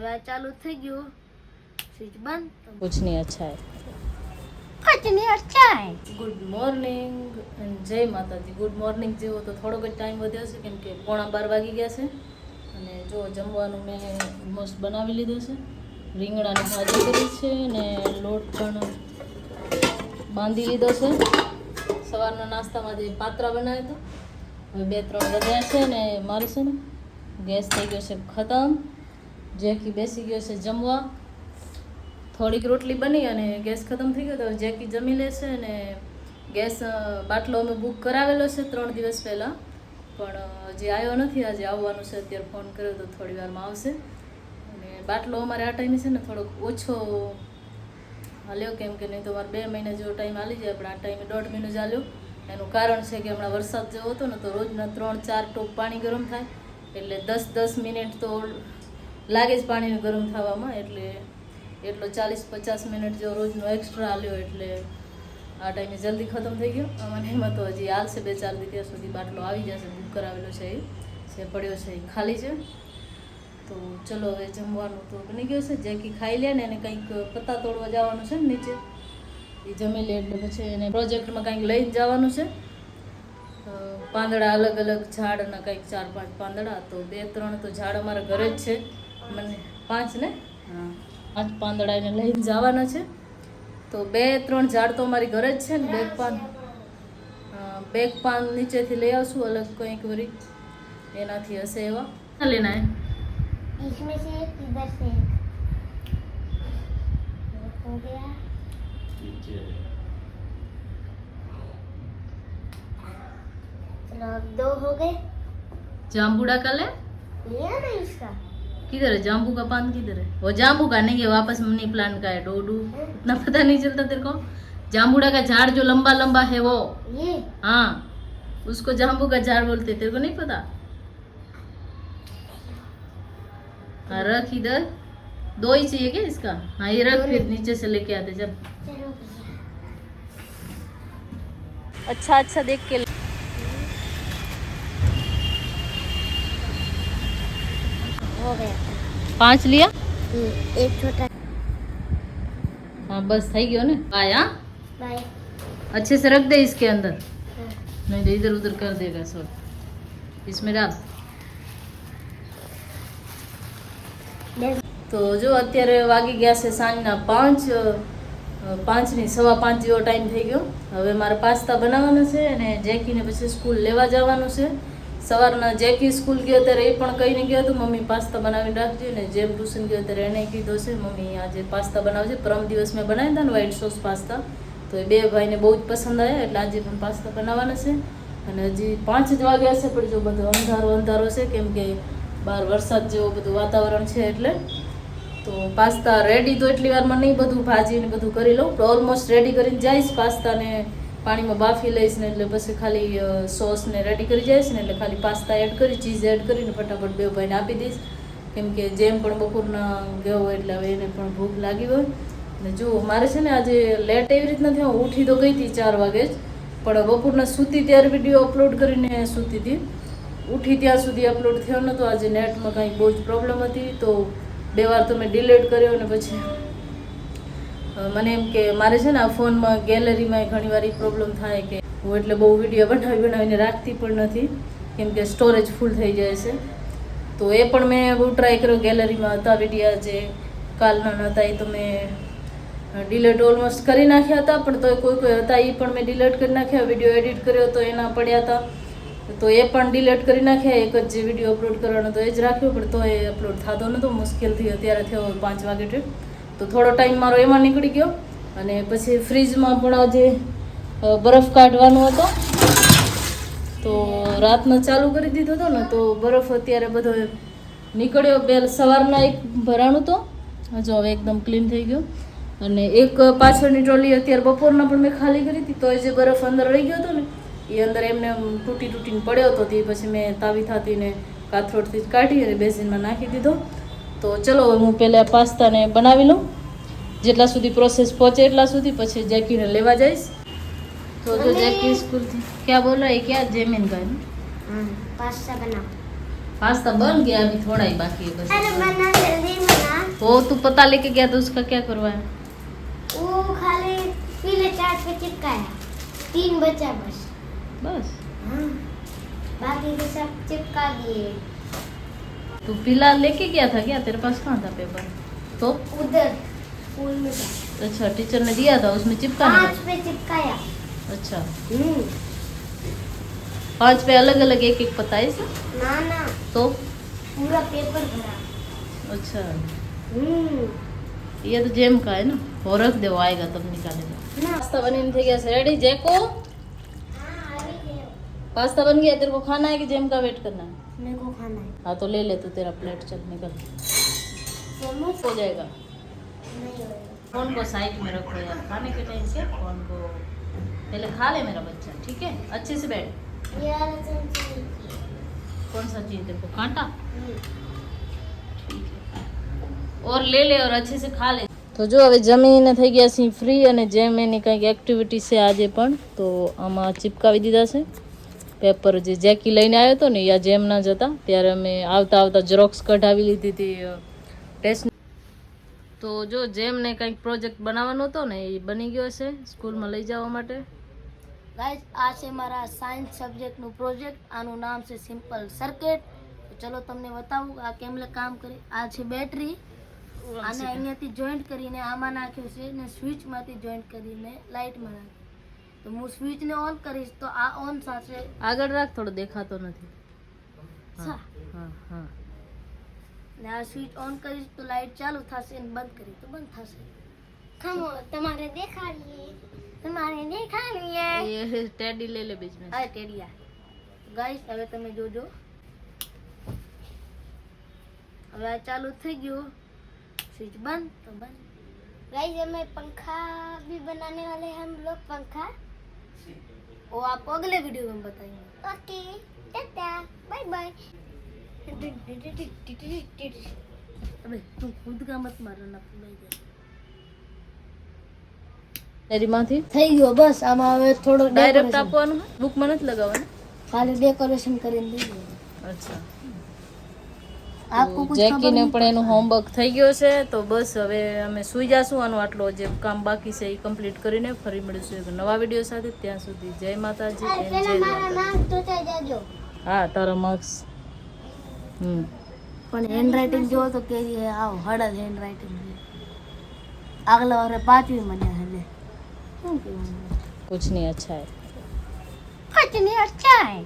હવે આ ચાલુ થઈ ગયું, સ્વિચ બંધ. कुछ नहीं अच्छा है. कुछ नहीं अच्छा है. ગુડ મોર્નિંગ અને જય માતાજી. ગુડ મોર્નિંગ જેવો તો થોડોક જ ટાઈમ વધ્યો છે કેમ કે 11:15 વાગી ગયા છે. અને જો જમવાનું મેં મસ્ત બનાવી લીધું છે. રીંગણાની ભાજી કરી છે અને લોટ પણ બાંધી લીધો છે. સવારના નાસ્તામાં જે પાત્રા બનાવ્યા હતા હવે 2-3 વધ્યા છે. ને મારે છે ને ગેસ થઈ ગયો છે ખતમ. જેકી બેસી ગયો છે જમવા. થોડીક રોટલી બની અને ગેસ ખતમ થઈ ગયો તો જેકી જમી લેશે. અને ગેસ બાટલો અમે બુક કરાવેલો છે 3 દિવસ પહેલાં, પણ હજી આવ્યો નથી. આજે આવવાનું છે, અત્યારે ફોન કર્યો તો થોડી વારમાં આવશે. અને બાટલો અમારે આ ટાઈમે છે ને થોડોક ઓછો હાલ્યો કેમ કે નહીં તો અમારે 2 મહિના જેવો ટાઈમ હાલી જાય, પણ આ ટાઈમે 1.5 મહિનો જ હાલ્યો. એનું કારણ છે કે હમણાં વરસાદ જેવો હતો ને તો રોજના 3-4 ટોપ પાણી ગરમ થાય, એટલે 10-10 મિનિટ તો લાગે જ પાણીને ગરમ થવામાં. એટલે એટલો 40-50 મિનિટ જેવો રોજનો એક્સ્ટ્રા હાલ્યો, એટલે આ ટાઈમે જલ્દી ખતમ થઈ ગયો. મને એમાં તો હજી હાલશે 2-4 દી, ત્યાં સુધી બાટલો આવી જશે. બુક કરાવેલો છે એ જે પડ્યો છે એ ખાલી છે. તો ચલો હવે જમવાનું તો બની ગયું છે. જેકી ખાઈ લે ને એને કંઈક પત્તા તોડવા જવાનું છે ને નીચે, એ જમી લે એટલે પછી એને પ્રોજેક્ટમાં કંઈક લઈને જવાનું છે. પાંદડા અલગ અલગ ઝાડના કંઈક 4-5 પાંદડા, તો 2-3 તો ઝાડ અમારા ઘરે જ છે. મને 5 ને 5 પાંદડા એને લઈને જવાના છે. તો 2-3 ઝાડ તો અમારી ઘરે જ છે ને. બેગ પાન નીચેથી લઈ આવશું અલગ કંઈક વરી એનાથી હશે એવા લેના હે. इसमें से एक, इधर से एक हो गया. चलो अब 2 हो गए. जाम्बूड़ा का ले लिया ना इसका. किधर है जाम्बू का पान? किधर है वो? जाम्बू का नहीं है, वापस मनी प्लांट का है. डोडू इतना पता नहीं चलता तेरे को. जाम्बूड़ा का झाड़ जो लंबा लंबा है वो, ये हाँ उसको जाम्बू का झाड़ बोलते. तेरे को नहीं पता? हाँ रख इधर. 2 ही चाहिए क्या इसका? हाँ ये रख, फिर नीचे से लेके आते जब. चलो अच्छा अच्छा देख के हो गया. 5 लिया. एक छोटा. हाँ बस થઈ ગયો ને. बाय. हाँ बाय. अच्छे से रख दे इसके अंदर, नहीं तो इधर उधर कर देगा सब. इसमें डाल. તો જો અત્યારે વાગી ગયા છે સાંજના 5 ની 5:15 જેવો ટાઈમ થઈ ગયો. હવે મારે પાસ્તા બનાવવાના છે અને જેકીને પછી સ્કૂલ લેવા જવાનું છે. સવારના જેકી સ્કૂલ ગયો ત્યારે એ પણ કહીને ગયો હતો મમ્મી પાસ્તા બનાવીને રાખજો. ને જેમ ટ્યુશન ગયો ત્યારે એને કીધું છે મમ્મી આજે પાસ્તા બનાવજે. પરમ દિવસ મેં બનાવ્યા હતા ને વ્હાઈટ સોસ પાસ્તા, તો એ 2 ભાઈને બહુ જ પસંદ આવ્યા, એટલે આજે પણ પાસ્તા બનાવવાના છે. અને હજી 5 જ વાગ્યા છે, પણ જો બધું અંધારો છે કેમ કે બહાર વરસાદ જેવો બધું વાતાવરણ છે. એટલે તો પાસ્તા રેડી તો એટલી વારમાં નહીં, બધું ભાજી ને બધું કરી લઉં. તો ઓલમોસ્ટ રેડી કરીને જઈશ. પાસ્તાને પાણીમાં બાફી લઈશ ને એટલે પછી ખાલી સોસને રેડી કરી જઈશ ને એટલે ખાલી પાસ્તા એડ કરી, ચીઝ એડ કરીને ફટાફટ 2 ભાઈને આપી દઈશ. કેમ કે જેમ પણ બપોરના ગયો હોય એટલે હવે એને પણ ભૂખ લાગી હોય. ને જો મારે છે ને આજે લેટ એવી રીતના થયો, ઉઠી તો ગઈ હતી 4 વાગે જ, પણ બપોરના સૂતી ત્યારે વિડીયો અપલોડ કરીને સૂતી હતી. ઉઠી ત્યાં સુધી અપલોડ થયો નહોતો. આજે નેટમાં કંઈ બહુ જ પ્રોબ્લેમ હતી, તો 2 વાર તો મેં ડિલીટ કર્યો. ને પછી મને એમ કે મારે છે ને આ ફોનમાં ગેલેરીમાં ઘણીવાર એ પ્રોબ્લેમ થાય કે હું એટલે બહુ વિડીયો બનાવીને રાખતી પણ નથી કેમ કે સ્ટોરેજ ફૂલ થઈ જાય છે. તો એ પણ મેં બહુ ટ્રાય કર્યો. ગેલેરીમાં હતા વિડીયો જે કાલના હતા એ તો મેં ડિલીટ ઓલમોસ્ટ કરી નાખ્યા હતા, પણ તો કોઈ હતા એ પણ મેં ડિલીટ કરી નાખ્યા. વિડીયો એડિટ કર્યો તો એના પડ્યા હતા, તો એ પણ ડિલીટ કરી નાખ્યા. એક જ જે વિડીયો અપલોડ કરવાનો તો એ જ રાખ્યો, પણ તો એ અપલોડ થતો નહોતો. મુશ્કેલથી અત્યારે થયો 5 વાગે ટ્રીપ, તો થોડો ટાઈમ મારો એમાં નીકળી ગયો. અને પછી ફ્રીજમાં પણ આજે બરફ કાઢવાનો હતો, તો રાતનો ચાલુ કરી દીધો હતો ને, તો બરફ અત્યારે બધો નીકળ્યો. સવારના એક ભરાણું તો જો હવે એકદમ ક્લીન થઈ ગયો. અને એક પાછળની ટ્રોલી અત્યારે બપોરના પણ મેં ખાલી કરી હતી, તો એ જે બરફ અંદર રહી ગયો હતો ને એ અંદર એમને તૂટીને પડ્યો હતો. તે પછી મેં તાવી થાતીને કાથરોડથી કાઢી અને બેઝિનમાં નાખી દીધો. તો ચલો હું પહેલાં પાસ્તાને બનાવી લઉં, જેટલા સુધી પ્રોસેસ પહોંચે એટલા સુધી, પછી જેકીને લેવા જઈશ. તો જો જેકી સ્કૂલથી ક્યાં બોલ રહા है क्या? जेमिन का है पास्ता बनाओ. पास्ता बन गया, अभी थोड़ा ही बाकी है अरे बस। बना जल्दी बना। वो तू पता लेके गया तो उसका क्या करवाया? वो खाली पीले चाट पे चिपकाया, 3 बचा बस। बस हाँ, बाकी के सब चिपका दिए। तू पीला लेके गया था क्या? तेरे पास कहाँ था पेपर? तो उधर स्कूल में था, अच्छा, टीचर ने दिया था, उसमें चिपकाने 5 पे चिपकाया। का? अच्छा, हम्म, 5 पे अलग अलग एक एक पता है इसे? ना ना, तो पूरा पेपर भरा। अच्छा, हम्म, ये तो जेम का है ना, वो रख दे, वो आएगा तब निकालेगा। ना। पास्ता बनीने થઈ ગયા છે રેડી જેકો? हाँ, अभी ले। पास्ता बन गया, तेरे को खाना है कि जेम का वेट करना है? मेरे को खाना है। हाँ तो ले ले तू, तेरा प्लेट चल निकल, चम्मच हो जाएगा। नहीं होगा। फोन को साइड में रखो यार, खाने के टाइम से फोन को पहले खा ले मेरा बच्चा, ठीक है? अच्छे से बैठ। ये वाला चमचा नहीं किया। कौन सा चाहिए तेरे को? कांटा? हम्म। ठीक है, और ले ले और अच्छे से खा ले। તો જો હવે જમીને થઈ ગયા છીએ ફ્રી, અને જેમ એની કંઈક એક્ટિવિટી છે આજે પણ, તો આમાં ચિપકાવી દીધા છે પેપર. જે જેકી લઈને આવ્યો હતો ને, યા જેમ ના જતા ત્યારે અમે આવતા આવતા ઝેરોક્સ કઢાવી લીધી હતી ટેસ્ટ. તો જો જેમને કંઈક પ્રોજેક્ટ બનાવવાનો હતો ને, એ બની ગયો છે સ્કૂલમાં લઈ જવા માટે. गाइस, आज से हमारा साइंस सब्जेक्ट નું પ્રોજેક્ટ, આનું નામ છે સિમ્પલ સર્કિટ. તો ચલો તમને બતાવું આ કેમ કામ કરે. આ છે બેટરી, આને અહીંયાથી જોઈન્ટ કરીને આમાં નાખ્યું છે ને સ્વિચમાંથી જોઈન્ટ કરીને લાઇટમાં નાખ્યું. તો હું સ્વિચને ઓન કરીશ તો આ ઓન થશે. આગળ રાખ, થોડો દેખાતો નથી. સા. હા હા, ને આ સ્વિચ ઓન કરીશ તો લાઇટ ચાલુ થશે અને બંધ કરીશ તો બંધ થશે. ખમો તમારે દેખાડીએ, તમારે દેખાડીએ. ये टेडी ले ले बीच में। આ ટેડિયા. ગાઈસ, હવે તમે જોજો, હવે આ ચાલુ થઈ ગયું, स्विच बंद तो बंद। गाइस, हमें पंखा भी बनाने वाले हैं हम लोग, पंखा, वो आपको अगले वीडियो में बताएंगे। Okay, tata, bye bye. अबे तुम खुद का मत मारो ना, तेरी माथी થઈ ગયો બસ. આમાં હવે થોડો ડાયરેક્ટ આપવાનું, બુકમાં નથી લગાવવાનું? ખાલી ડેકોરેશન કરીને દઈ દો. અચ્છા, આપકો કુછ જેકીને પણ એનું હોમવર્ક થઈ ગયો છે, તો બસ હવે અમે સૂઈ જાશું. આનું આટલો જે કામ બાકી છે એ કમ્પ્લીટ કરીને ફરી મળીશું એક નવા વિડીયો સાથે. ત્યાં સુધી જય માતાજી, જય દ્વારકા. નામ તો થઈ જાજો. હા, તારા માર્ક્સ. પણ હેન્ડ રાઇટિંગ જો તો કેવી હે, આવ હળદ હેન્ડ રાઇટિંગ છે. આગલા વારે 5મી મને હલે શું કેવું, कुछ नहीं, अच्छा है। कुछ नहीं अच्छा है।